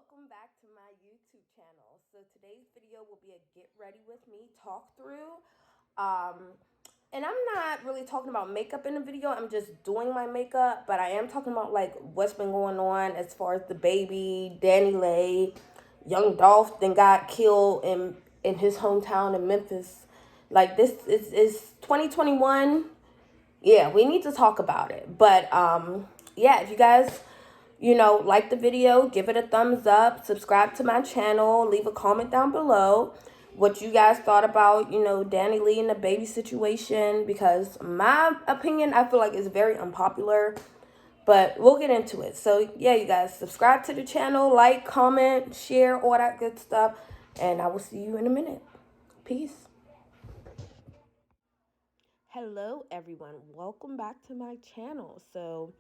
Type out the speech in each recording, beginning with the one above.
Welcome back to my YouTube channel. So today's video will be a get ready with me talk through. Um, and I'm not really talking about makeup in the video. I'm just doing my makeup, but I am talking about like what's been going on as far as Dababy, Dani Lay, young Dolph then got killed in his hometown in Memphis. Like this is 2021. Yeah, we need to talk about it. But yeah, if you guys like the video, give it a thumbs up, subscribe to my channel, leave a comment down below what you guys thought about, Dani Lee and the baby situation, because my opinion, I feel like is very unpopular, but we'll get into it. So yeah, you guys subscribe to the channel, like, comment, share, all that good stuff, and I will see you in a minute. Peace. Hello everyone, welcome back to my channel. So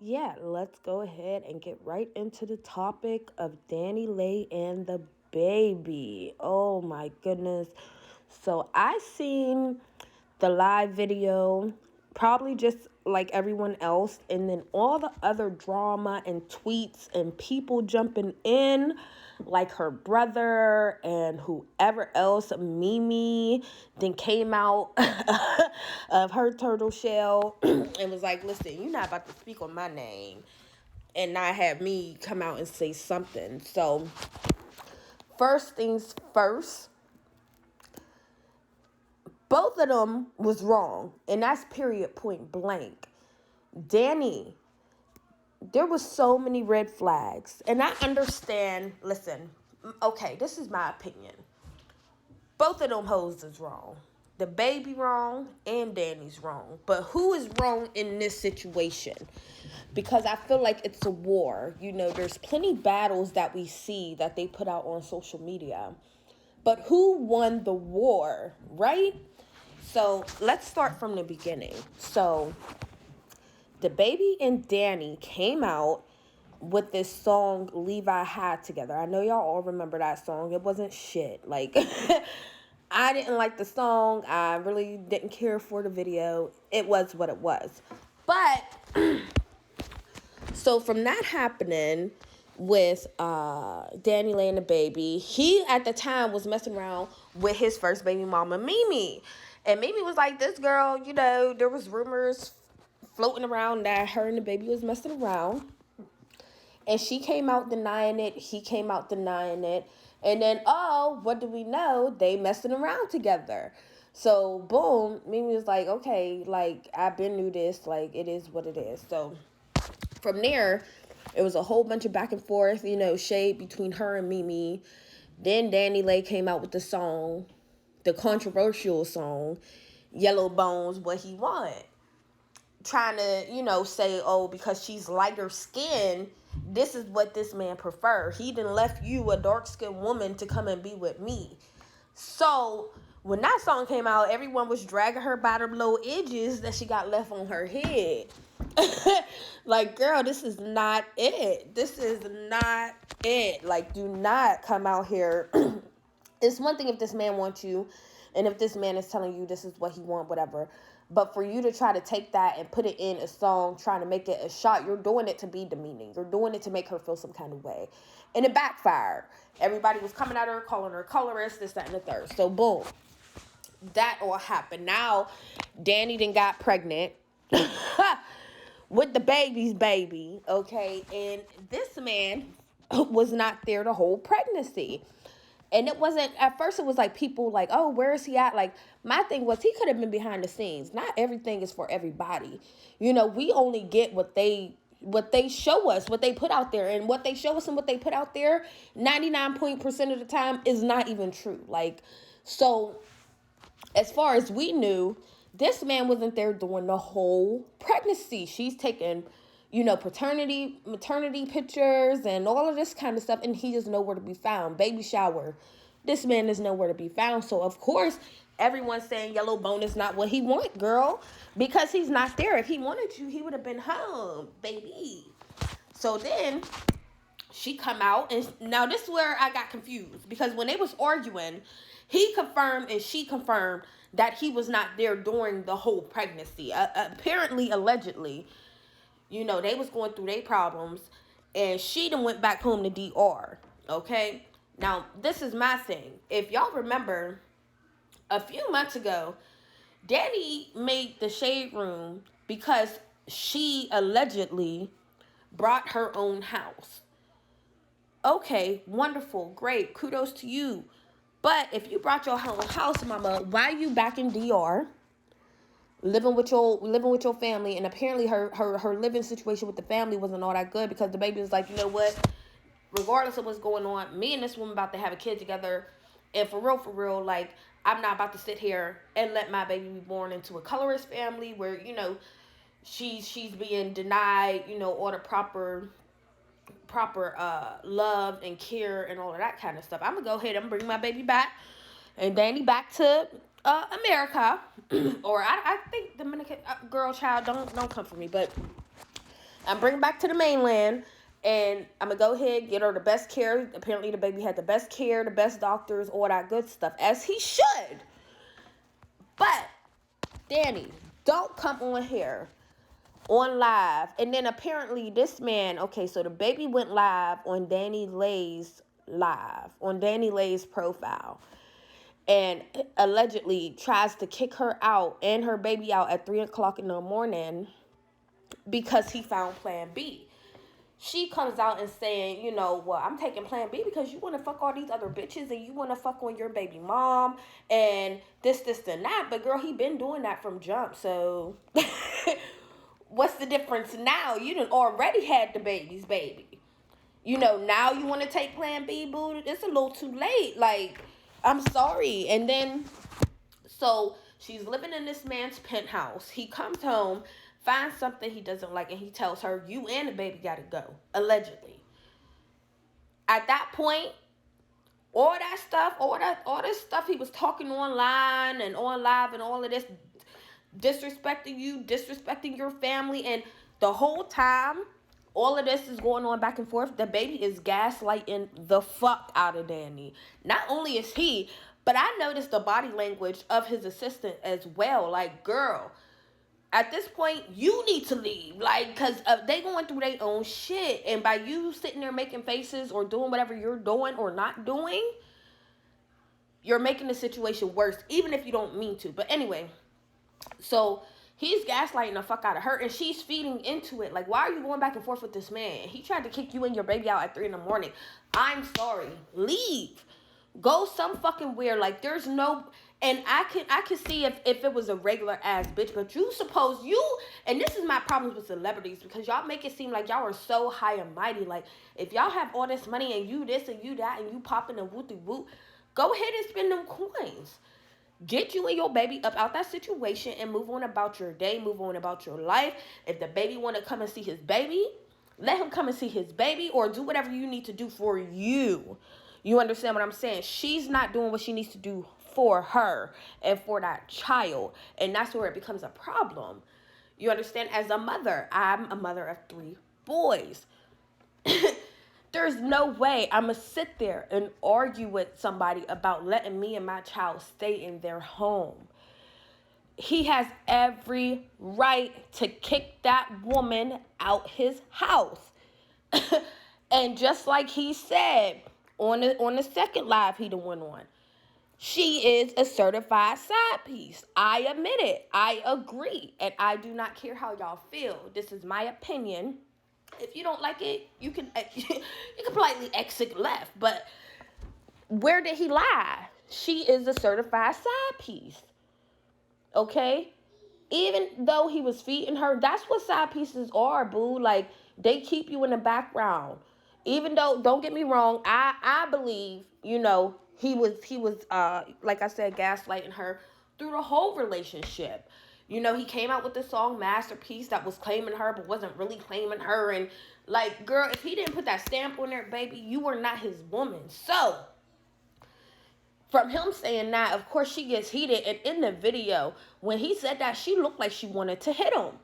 yeah, let's go ahead and get right into the topic of Dani Lay and the baby. Oh my goodness. So I seen the live video, probably just like everyone else, and then all the other drama and tweets and people jumping in, like her brother and whoever else, Mimi, then came out of her turtle shell and was like, listen, you're not about to speak on my name, and not have me come out and say something. So first things first, both of them was wrong, and that's period, point blank. Dani, there was so many red flags, and I understand. Listen, okay, this is my opinion. Both of them hoes is wrong. The baby wrong and Dani's wrong. But who is wrong in this situation? Because I feel like it's a war. There's plenty battles that we see that they put out on social media. But who won the war, right? So let's start from the beginning. So Dababy and Dani came out with this song Levi had together. I know y'all all remember that song. It wasn't shit. Like, I didn't like the song. I really didn't care for the video. It was what it was. But so from that happening with Dani Lay and the baby, he at the time was messing around with his first baby mama, Mimi. And Mimi was like, this girl, there was rumors floating around that her and the baby was messing around. And she came out denying it. He came out denying it. And then, oh, what do we know? They messing around together. So, boom, Mimi was like, okay, like, I've been knew this. Like, it is what it is. So, from there, it was a whole bunch of back and forth, shade between her and Mimi. Then Dani Lay came out with the song, the controversial song, Yellow Bones, What He Want. Trying to, say, oh, because she's lighter skinned, this is what this man prefer. He done left you, a dark-skinned woman, to come and be with me. So when that song came out, everyone was dragging her by the little edges that she got left on her head. Like, girl, this is not it. This is not it. Like, do not come out here. It's one thing if this man wants you, and if this man is telling you this is what he want, whatever. But for you to try to take that and put it in a song, trying to make it a shot, you're doing it to be demeaning. You're doing it to make her feel some kind of way. And it backfired. Everybody was coming at her, calling her colorist, this, that, and the third. So, boom. That all happened. Now, Dani then got pregnant with the baby's baby, okay? And this man was not there the whole pregnancy. And it wasn't, at first it was like people like, oh, where is he at? Like, my thing was he could have been behind the scenes. Not everything is for everybody. We only get what they show us, what they put out there. And what they show us and what they put out there, 99% of the time is not even true. Like, so as far as we knew, this man wasn't there doing the whole pregnancy. She's taking, paternity, maternity pictures and all of this kind of stuff, and he is nowhere to be found. Baby shower, this man is nowhere to be found. So, of course, everyone's saying Yellow Bone is not what he want, girl, because he's not there. If he wanted you, he would have been home, baby. So then she come out, and now this is where I got confused, because when they was arguing, he confirmed and she confirmed that he was not there during the whole pregnancy. Apparently, allegedly, they was going through their problems, and she done went back home to DR. Okay, now this is my thing. If y'all remember, a few months ago, Dani made the shade room because she allegedly brought her own house. Okay, wonderful, great, kudos to you. But if you brought your own house, mama, why are you back in DR? Living with your family, and apparently her living situation with the family wasn't all that good, because the baby was like, you know what? Regardless of what's going on, me and this woman about to have a kid together, and for real, like, I'm not about to sit here and let my baby be born into a colorist family where, you know, she's being denied, you know, all the proper love and care and all of that kind of stuff. I'm gonna go ahead and bring my baby back and Dani back to America, or I think Dominican, girl, child, don't come for me, but I'm bringing back to the mainland, and I'm gonna go ahead, get her the best care. Apparently the baby had the best care, the best doctors, all that good stuff, as he should. But Dani, don't come on here on live, and then apparently this man, okay, so the baby went live on Dani Lay's profile, and allegedly tries to kick her out and her baby out at 3:00 in the morning because he found Plan B. She comes out and saying, you know, well, I'm taking Plan B because you want to fuck all these other bitches and you want to fuck on your baby mom and this, and that. But girl, he been doing that from jump. So what's the difference now? You done already had the baby's baby. You know, now you want to take Plan B, boo? It's a little too late. Like, I'm sorry. And then, so she's living in this man's penthouse. He comes home, finds something he doesn't like, and he tells her, you and the baby gotta go, allegedly. At that point, all this stuff he was talking online and on live and all of this, disrespecting you, disrespecting your family, and the whole time, all of this is going on back and forth, the baby is gaslighting the fuck out of Dani. Not only is he, but I noticed the body language of his assistant as well. Like, girl, at this point, you need to leave. Like, because they going through their own shit. And by you sitting there making faces or doing whatever you're doing or not doing, you're making the situation worse, even if you don't mean to. But anyway, so he's gaslighting the fuck out of her, and she's feeding into it. Like, why are you going back and forth with this man? He tried to kick you and your baby out at 3 a.m. I'm sorry. Leave. Go some fucking where. Like, there's no... And I can see if it was a regular ass bitch, but you suppose you... And this is my problems with celebrities, because y'all make it seem like y'all are so high and mighty. Like, if y'all have all this money and you this and you that and you popping a wooty-woot, go ahead and spend them coins. Get you and your baby up out that situation and move on about your day, move on about your life. If the baby want to come and see his baby, let him come and see his baby, or do whatever you need to do for you. You understand what I'm saying? She's not doing what she needs to do for her and for that child. And that's where it becomes a problem. You understand? As a mother, I'm a mother of 3 boys. There's no way I'm going to sit there and argue with somebody about letting me and my child stay in their home. He has every right to kick that woman out his house. And just like he said on the second live he done went on, she is a certified side piece. I admit it. I agree. And I do not care how y'all feel. This is my opinion. If you don't like it, you can politely exit left. But where did he lie? She is a certified side piece. Okay? Even though he was feeding her, that's what side pieces are, boo. Like, they keep you in the background. Even though, don't get me wrong, I believe, you know, he was like I said, gaslighting her through the whole relationship. You know, he came out with the song Masterpiece that was claiming her but wasn't really claiming her. And, like, girl, if he didn't put that stamp on there, baby, you were not his woman. So, from him saying that, of course, she gets heated. And in the video, when he said that, she looked like she wanted to hit him.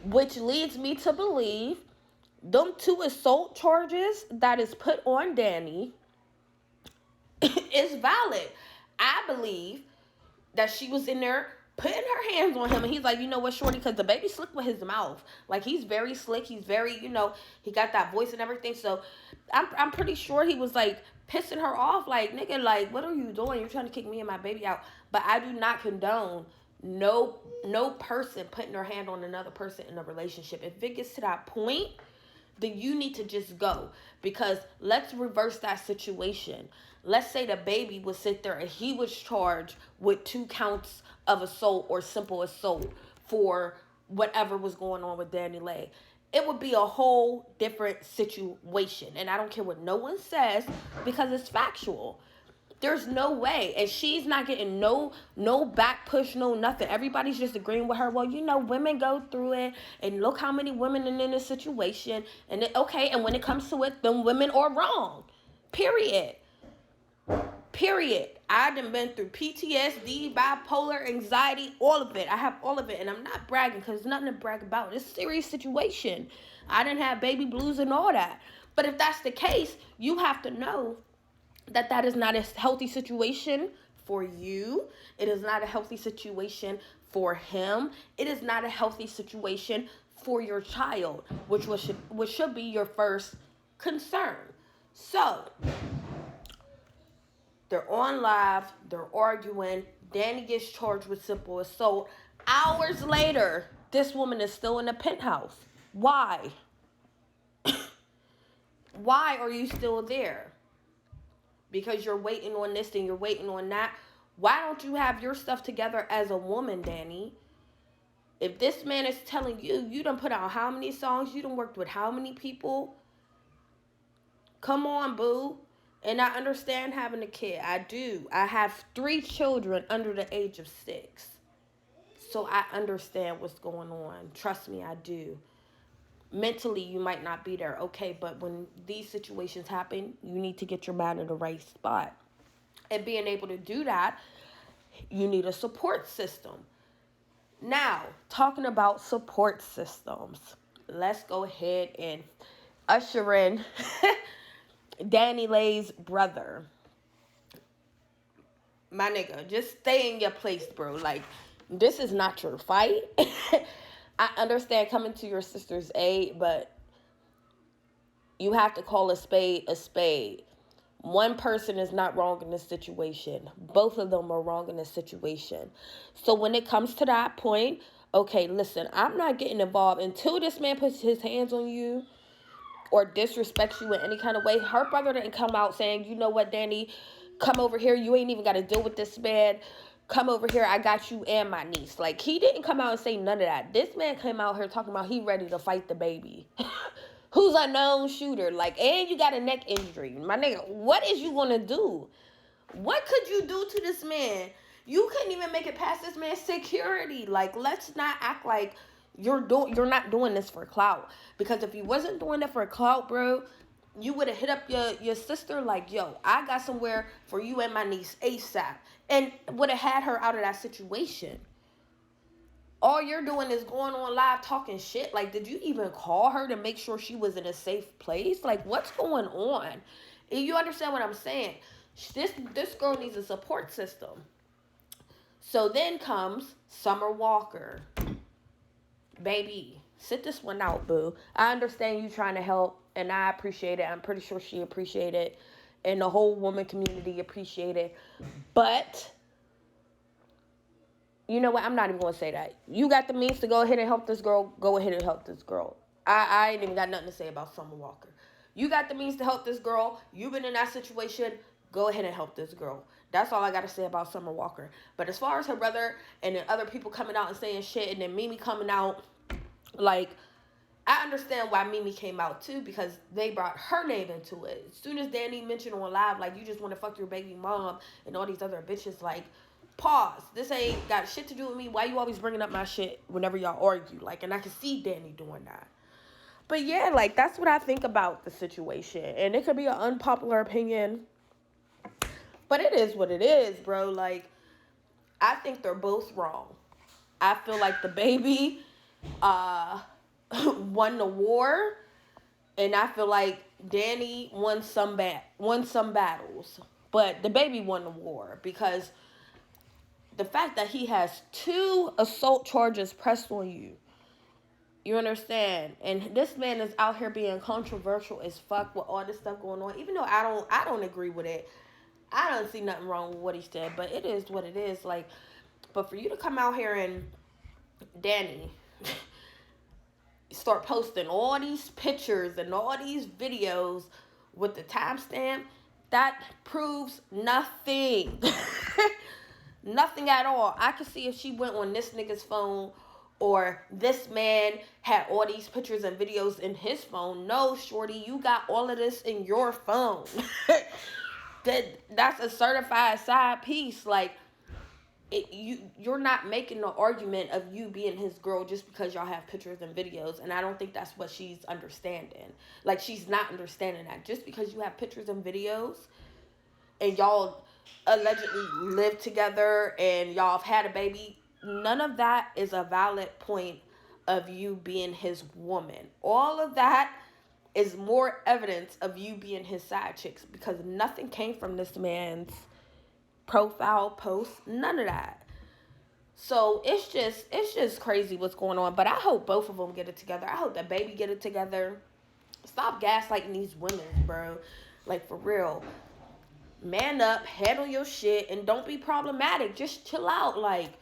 Which leads me to believe them 2 assault charges that is put on Dani is valid. I believe that she was in there putting her hands on him, and he's like, you know what, shorty, because the baby slick with his mouth. Like, he's very slick. He's very, he got that voice and everything. So I'm pretty sure he was like pissing her off, like, nigga, like, what are you doing? You're trying to kick me and my baby out. But I do not condone no person putting their hand on another person in a relationship. If it gets to that point, then you need to just go. Because let's reverse that situation. Let's say the baby would sit there and he was charged with 2 counts of assault or simple assault for whatever was going on with Dani Leigh. It would be a whole different situation. And I don't care what no one says, because it's factual. There's no way. And she's not getting no back push, no nothing. Everybody's just agreeing with her. Well, women go through it. And look how many women are in this situation. And okay, and when it comes to it, then women are wrong. Period. I done been through PTSD, bipolar, anxiety, all of it. I have all of it. And I'm not bragging, because there's nothing to brag about. It's a serious situation. I done have baby blues and all that. But if that's the case, you have to know that is not a healthy situation for you. It is not a healthy situation for him. It is not a healthy situation for your child, which should be your first concern. So they're on live, they're arguing. Dani gets charged with simple assault. Hours later, this woman is still in the penthouse. Why? Why are you still there? Because you're waiting on this and you're waiting on that. Why don't you have your stuff together as a woman, Dani? If this man is telling you, you done put out how many songs, you done worked with how many people, come on, boo. And I understand having a kid. I do. I have 3 children under the age of 6. So I understand what's going on. Trust me, I do. Mentally, you might not be there, okay, but when these situations happen, you need to get your mind in the right spot. And being able to do that, you need a support system. Now, talking about support systems, let's go ahead and usher in Dani Leigh's brother. My nigga, just stay in your place, bro. Like, this is not your fight. I understand coming to your sister's aid, but you have to call a spade a spade. One person is not wrong in this situation. Both of them are wrong in this situation. So when it comes to that point, okay, listen, I'm not getting involved until this man puts his hands on you or disrespects you in any kind of way. Her brother didn't come out saying, you know what, Dani, come over here. You ain't even got to deal with this man. Come over here, I got you and my niece. Like, he didn't come out and say none of that. This man came out here talking about he ready to fight the baby. Who's a known shooter. Like, and you got a neck injury. My nigga, what is you gonna do? What could you do to this man? You couldn't even make it past this man's security. Like, let's not act like you're not doing this for clout. Because if you wasn't doing it for clout, bro, you would have hit up your sister like, yo, I got somewhere for you and my niece ASAP. And would have had her out of that situation. All you're doing is going on live talking shit. Like, did you even call her to make sure she was in a safe place? Like, what's going on? You understand what I'm saying? This girl needs a support system. So then comes Summer Walker. Baby, sit this one out, boo. I understand you trying to help, and I appreciate it. I'm pretty sure she appreciated it. And the whole woman community appreciate it. But, you know what? I'm not even going to say that. You got the means to go ahead and help this girl. Go ahead and help this girl. I ain't even got nothing to say about Summer Walker. You got the means to help this girl. You've been in that situation. Go ahead and help this girl. That's all I got to say about Summer Walker. But as far as her brother and then other people coming out and saying shit and then Mimi coming out, like, I understand why Mimi came out too, because they brought her name into it. As soon as Dani mentioned on live, like, you just want to fuck your baby mom and all these other bitches, like, pause. This ain't got shit to do with me. Why you always bringing up my shit whenever y'all argue? Like, and I can see Dani doing that. But yeah, like, that's what I think about the situation. And it could be an unpopular opinion, but it is what it is, bro. Like, I think they're both wrong. I feel like the baby, won the war, and I feel like Dani won some battles, but the baby won the war because the fact that he has 2 assault charges pressed on you. You understand? And this man is out here being controversial as fuck with all this stuff going on. Even though I don't agree with it. I don't see nothing wrong with what he said, but it is what it is. Like, but for you to come out here and Dani start posting all these pictures and all these videos with the timestamp, that proves nothing. Nothing at all. I could see if she went on this nigga's phone or this man had all these pictures and videos in his phone. No, shorty, you got all of this in your phone. That's a certified side piece. Like, you're not making the argument of you being his girl just because y'all have pictures and videos. And I don't think that's what she's understanding. Like, she's not understanding that. Just because you have pictures and videos and y'all allegedly live together and y'all have had a baby, none of that is a valid point of you being his woman. All of that is more evidence of you being his side chicks, because nothing came from this man's profile post, none of that. So it's just crazy what's going on. But I hope both of them get it together. I hope that baby get it together. Stop gaslighting these women, bro. Like, for real. Man up, handle your shit, and don't be problematic. Just chill out. Like,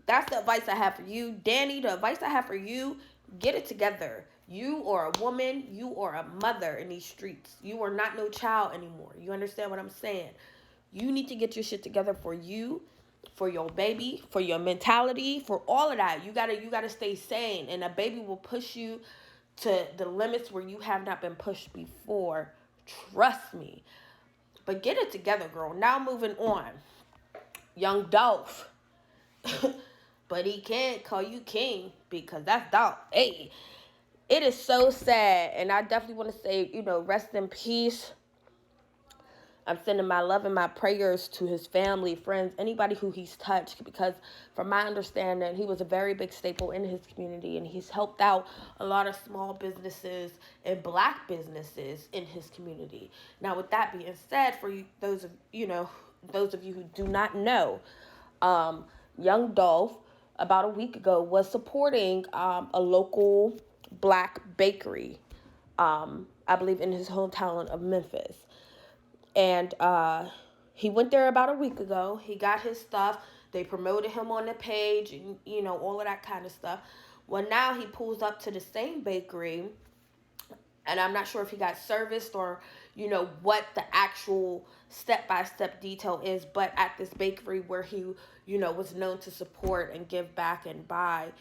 that's the advice I have for you. Dani, the advice I have for you, get it together. You are a woman. You are a mother in these streets. You are not no child anymore. You understand what I'm saying? You need to get your shit together for you, for your baby, for your mentality, for all of that. You gotta stay sane, and a baby will push you to the limits where you have not been pushed before. Trust me. But get it together, girl. Now moving on. Young Dolph. But he can't call you king because that's Dolph. Hey, it is so sad. And I definitely want to say, rest in peace. I'm sending my love and my prayers to his family, friends, anybody who he's touched, because from my understanding, he was a very big staple in his community, and he's helped out a lot of small businesses and black businesses in his community. Now, with that being said, for you, those of you who do not know, young Dolph, about a week ago, was supporting a local black bakery, I believe in his hometown of Memphis. And he went there about a week ago. He got his stuff. They promoted him on the page and, all of that kind of stuff. Well, now he pulls up to the same bakery, and I'm not sure if he got serviced or, what the actual step-by-step detail is. But at this bakery where he, was known to support and give back and buy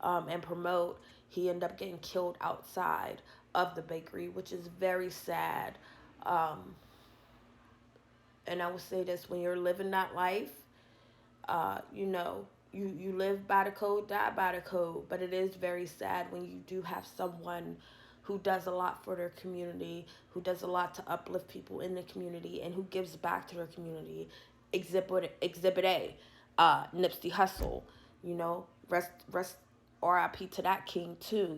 and promote, he ended up getting killed outside of the bakery, which is very sad. And I would say this: when you're living that life, you live by the code, die by the code. But it is very sad when you do have someone who does a lot for their community, who does a lot to uplift people in the community, and who gives back to their community. Exhibit A, Nipsey Hussle, rest R.I.P. to that king too,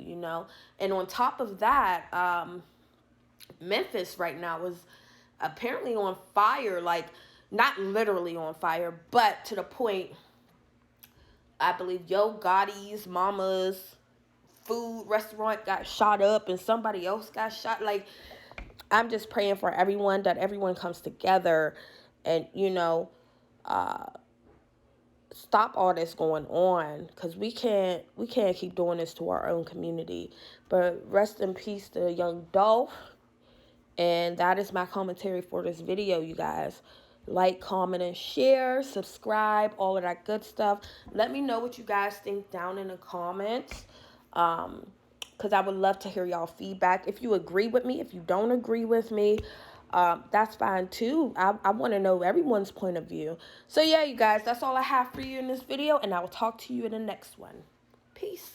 And on top of that, Memphis right now is apparently on fire, like, not literally on fire, but to the point, I believe Yo Gotti's mama's food restaurant got shot up and somebody else got shot. Like, I'm just praying for everyone, that everyone comes together and, stop all this going on, because we can't keep doing this to our own community. But rest in peace to young Dolph. And that is my commentary for this video, you guys. Like, comment, and share. Subscribe, all of that good stuff. Let me know what you guys think down in the comments. Because I would love to hear y'all feedback. If you agree with me, if you don't agree with me, that's fine too. I want to know everyone's point of view. So yeah, you guys, that's all I have for you in this video. And I will talk to you in the next one. Peace.